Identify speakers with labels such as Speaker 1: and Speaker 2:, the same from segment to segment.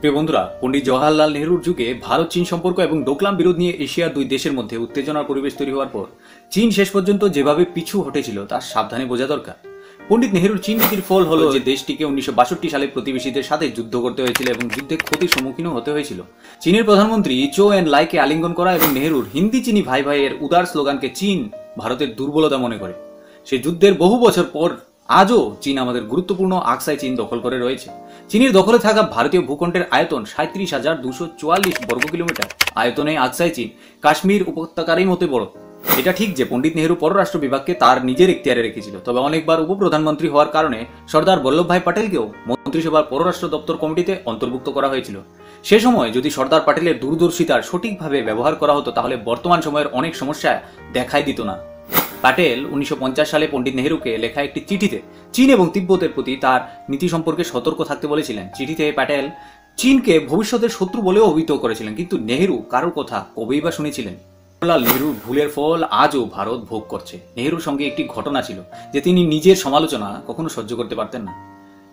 Speaker 1: প্রিয় বন্ধুরা, পণ্ডিত জওহরলাল নেহরুর যুগে ভারত চীন সম্পর্ক এবং ডোকলাম বিরোধ নিয়ে এশিয়ার দুই দেশের মধ্যে উত্তেজনার পরিবেশ তৈরি হওয়ার পর চীন শেষ পর্যন্ত যেভাবে পিছু হটেছিল তা সাবধানে বোঝা দরকার। পণ্ডিত নেহরুর চীন নীতির ফল হলো যে দেশটিকে 1962 সালে প্রতিবেশীদের সাথে যুদ্ধ করতে হয়েছিল এবং যুদ্ধে ক্ষতির সম্মুখীনও হতে হয়েছিল। চীনের প্রধানমন্ত্রী চৌ এন লাইকে আলিঙ্গন করা এবং নেহরুর হিন্দি চীনি ভাই ভাইয়ের উদার স্লোগানকে চীন ভারতের দুর্বলতা মনে করে। সেই যুদ্ধের বহু বছর পর আজও চীন আমাদের গুরুত্বপূর্ণ আকসাই চীন দখল করে রয়েছে। চীনের দখলে থাকা ভারতীয় ভূখণ্ডের আয়তন 37,244 বর্গ কিলোমিটার। আয়তনে আকসাই চীন কাশ্মীর উপত্যকারই মতো বড়। এটা ঠিক যে পণ্ডিত নেহরু পররাষ্ট্র বিভাগকে তার নিজের এখতিয়ারে রেখেছিল, তবে অনেকবার উপপ্রধানমন্ত্রী হওয়ার কারণে সর্দার বল্লভভাই প্যাটেলকেও মন্ত্রিসভার পররাষ্ট্র দপ্তর কমিটিতে অন্তর্ভুক্ত করা হয়েছিল। সে সময় যদি সর্দার প্যাটেলের দূরদর্শিতার সঠিকভাবে ব্যবহার করা হতো তাহলে বর্তমান সময়ের অনেক সমস্যা দেখাই দিত না। প্যাটেল 1950 সালে পণ্ডিত নেহরুকে লেখা একটি চিঠিতে চীন এবং তিব্বতের প্রতি তার নীতি সম্পর্কে সতর্ক থাকতে বলেছিলেন। চিঠিতে প্যাটেল চীনকে ভবিষ্যতের শত্রু বলেও অভিহিত করেছিলেন, কিন্তু নেহরু কারোর কথা কবেই বা শুনেছিলেন? জওহরলাল নেহরুর ভুলের ফল আজও ভারত ভোগ করছে। নেহরুর সঙ্গে একটি ঘটনা ছিল যে তিনি নিজের সমালোচনা কখনো সহ্য করতে পারতেন না।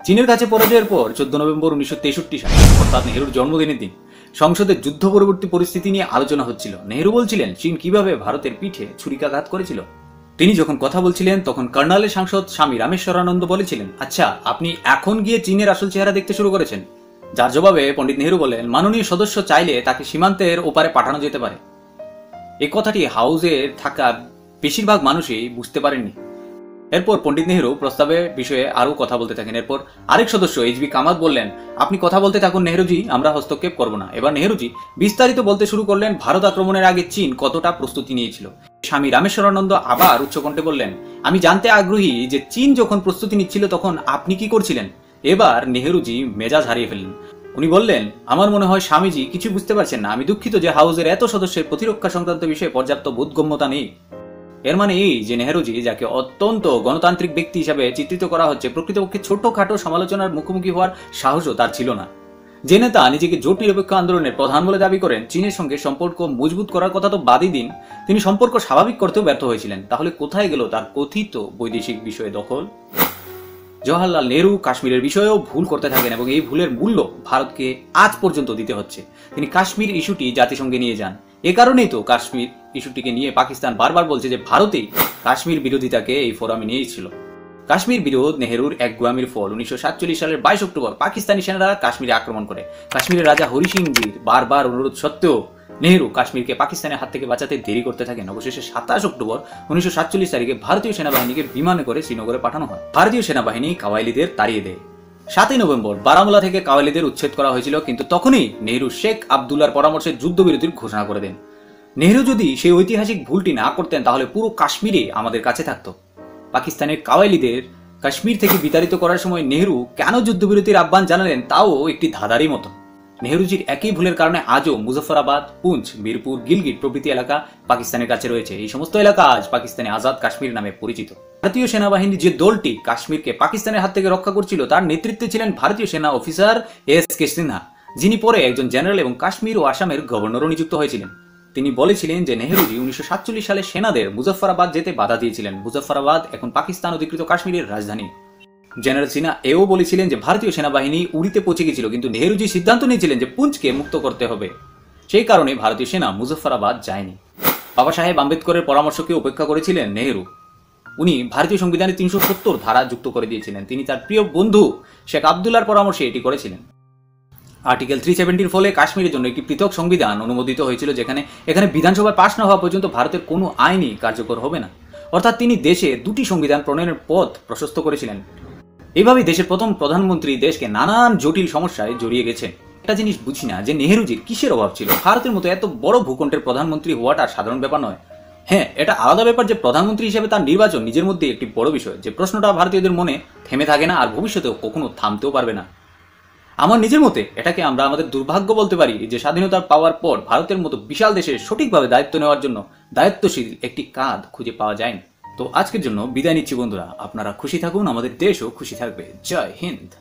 Speaker 1: চীনের কাছে পরাজয়ের পর 14 নভেম্বর 1963 সালে, অর্থাৎ নেহরুর জন্মদিনের দিন, সংসদে যুদ্ধ পরবর্তী পরিস্থিতি নিয়ে আলোচনা হচ্ছিল। নেহরু বলছিলেন চীন কিভাবে ভারতের পিঠে ছুরিকাঘাত করেছিল। তিনি যখন কথা বলছিলেন তখন কর্নালের সাংসদ স্বামী রামেশ্বরানন্দ বলেছিলেন, আচ্ছা, আপনি এখন গিয়ে চীনের আসল চেহারা দেখতে শুরু করেছেন। যার জবাবে পণ্ডিত নেহরু বলেন, মাননীয় সদস্য চাইলে তাকে সীমান্তের ওপারে পাঠানো যেতে পারে। এই কথাটি হাউসে থাকা বেশিরভাগ মানুষই বুঝতে পারেননি। এরপর পণ্ডিত নেহরু প্রস্তাবের বিষয়ে আরও কথা বলতে থাকেন। এরপর আরেক সদস্য এইচ.বি. কামাত বললেন, আপনি কথা বলতে থাকুন নেহরুজি, আমরা হস্তক্ষেপ করব না। এবার নেহরুজি বিস্তারিত বলতে শুরু করলেন ভারত আক্রমণের আগে চীন কতটা প্রস্তুতি নিয়েছিল। স্বামী রামেশ্বরানন্দ আবার উচ্চকণ্ঠে বললেন, আমি জানতে আগ্রহী যে চীন যখন প্রস্তুতি নিচ্ছিল তখন আপনি কি করছিলেন। এবার নেহরুজি মেজাজ হারিয়ে ফেললেন। উনি বললেন, আমার মনে হয় স্বামীজি কিছু বুঝতে পারছেন না। আমি দুঃখিত যে হাউসের এত সদস্যের প্রতিরক্ষা সংক্রান্ত বিষয়ে পর্যাপ্ত বোধগম্যতা নেই। এর মানে এই যে নেহরুজি, যাকে অত্যন্ত গণতান্ত্রিক ব্যক্তি হিসাবে চিত্রিত করা হচ্ছে, প্রকৃতপক্ষে ছোটখাটো সমালোচনার মুখোমুখি হওয়ার সাহসও তার ছিল না। যে নেতা নিজেকে জোট নিরপেক্ষ আন্দোলনের প্রধান বলে দাবি করেন, চীনের সঙ্গে সম্পর্ক মজবুত করার কথা তো বাদই দিন, তিনি সম্পর্ক স্বাভাবিক করতেও ব্যর্থ হয়েছিলেন। তাহলে কোথায় গেল তার কথিত বৈদেশিক বিষয়ে দখল? জওহরলাল নেহরু কাশ্মীরের বিষয়েও ভুল করতে থাকেন এবং এই ভুলের মূল্য ভারতকে আজ পর্যন্ত দিতে হচ্ছে। তিনি কাশ্মীর ইস্যুটি জাতিসংঘে নিয়ে যান। এ কারণেই তো কাশ্মীর ইস্যুটিকে নিয়ে পাকিস্তান বারবার বলছে যে ভারতেই কাশ্মীর বিরোধিতাকে এই ফোরামে নিয়েছিল। কাশ্মীর বিরোধ নেহরুর এক গুয়ামির ফল। 1947 সালের 22 অক্টোবর পাকিস্তানি সেনারা কাশ্মীরে আক্রমণ করে। কাশ্মীরের রাজা হরি সিংজির বারবার অনুরোধ সত্ত্বেও নেহরু কাশ্মীরকে পাকিস্তানের হাত থেকে বাঁচাতে দেরি করতে থাকেন। অবশেষে 27 অক্টোবর 1947 তারিখে ভারতীয় সেনাবাহিনীকে বিমানে করে শ্রীনগরে পাঠানো হয়। ভারতীয় সেনাবাহিনী কাওয়াইলিদের তাড়িয়ে দেয়। 7 নভেম্বর বারামুলা থেকে কাওয়াইলিদের উচ্ছেদ করা হয়েছিল, কিন্তু তখনই নেহরু শেখ আবদুল্লার পরামর্শে যুদ্ধবিরতির ঘোষণা করে দেন। নেহরু যদি সেই ঐতিহাসিক ভুলটি না করতেন তাহলে পুরো কাশ্মীরে আমাদের কাছে থাকতো। পাকিস্তানের কাওয়াইলিদের কাশ্মীর থেকে বিতাড়িত করার সময় নেহরু কেন যুদ্ধবিরতির আহ্বান জানালেন তাও একটি ধাঁধারই মতো। নেহরুজির একই ভুলের কারণে আজও মুজফফরাবাদ, পুঞ্চ, মিরপুর, গিলগিট প্রভৃতি এলাকা পাকিস্তানের কাছে রয়েছে। এই সমস্ত এলাকা আজ পাকিস্তানে আজাদ কাশ্মীর নামে পরিচিত। ভারতীয় সেনাবাহিনী যে দলটি কাশ্মীরকে পাকিস্তানের হাত থেকে রক্ষা করছিল তার নেতৃত্বে ছিলেন ভারতীয় সেনা অফিসার এস.কে. সিনহা, যিনি পরে একজন জেনারেল এবং কাশ্মীর ও আসামের গভর্নরও নিযুক্ত হয়েছিলেন। তিনি বলেছিলেন যে নেহরুজি 1947 সালে সেনাদের মুজফফরাবাদ যেতে বাধা দিয়েছিলেন। মুজফফরাবাদ এখন পাকিস্তান অধিকৃত কাশ্মীরের রাজধানী। জেনারেল সিনহা এও বলেছিলেন যে ভারতীয় সেনাবাহিনী উড়িতে পৌঁছে গেছিল, কিন্তু নেহরুজি সিদ্ধান্ত নিয়েছিলেন যে পুঞ্চকে মুক্ত করতে হবে। সেই কারণে ভারতীয় সেনা মুজফফরাবাদ যায়নি। বাবা সাহেব আম্বেদকরের পরামর্শকে উপেক্ষা করেছিলেন নেহরু। উনি ভারতীয় সংবিধানে 370 ধারা যুক্ত করে দিয়েছিলেন। তিনি তার প্রিয় বন্ধু শেখ আবদুল্লার পরামর্শে এটি করেছিলেন। আর্টিকেল 370 ফলে কাশ্মীরের জন্য একটি পৃথক সংবিধান অনুমোদিত হয়েছিল, এখানে বিধানসভায় পাশ না হওয়া পর্যন্ত ভারতের কোনো আইনই কার্যকর হবে না। অর্থাৎ তিনি দেশে দুটি সংবিধান প্রণয়নের পথ প্রশস্ত করেছিলেন। এইভাবেই দেশের প্রথম প্রধানমন্ত্রী দেশকে নানান জটিল সমস্যায় জড়িয়ে গেছেন। একটা জিনিস বুঝি না যে নেহরুজির কিসের অভাব ছিল। ভারতের মতো এত বড় ভূখণ্ডের প্রধানমন্ত্রী হওয়াটা সাধারণ ব্যাপার নয়। হ্যাঁ, এটা আলাদা ব্যাপার যে প্রধানমন্ত্রী হিসেবে তার নির্বাচন নিজের মধ্যে একটি বড় বিষয়, যে প্রশ্নটা ভারতীয়দের মনে থেমে থাকে না আর ভবিষ্যতেও কখনো থামতেও পারবে না। আমার নিজের মতে এটাকে আমরা আমাদের দুর্ভাগ্য বলতে পারি যে স্বাধীনতা পাওয়ার পর ভারতের মতো বিশাল দেশের সঠিকভাবে দায়িত্ব নেওয়ার জন্য দায়িত্বশীল একটি কাঁধ খুঁজে পাওয়া যায়নি। তো আজকের জন্য বিদায় নিচ্ছি বন্ধুরা। আপনারা খুশি থাকুন, আমাদের দেশও খুশি থাকবে। জয় হিন্দ।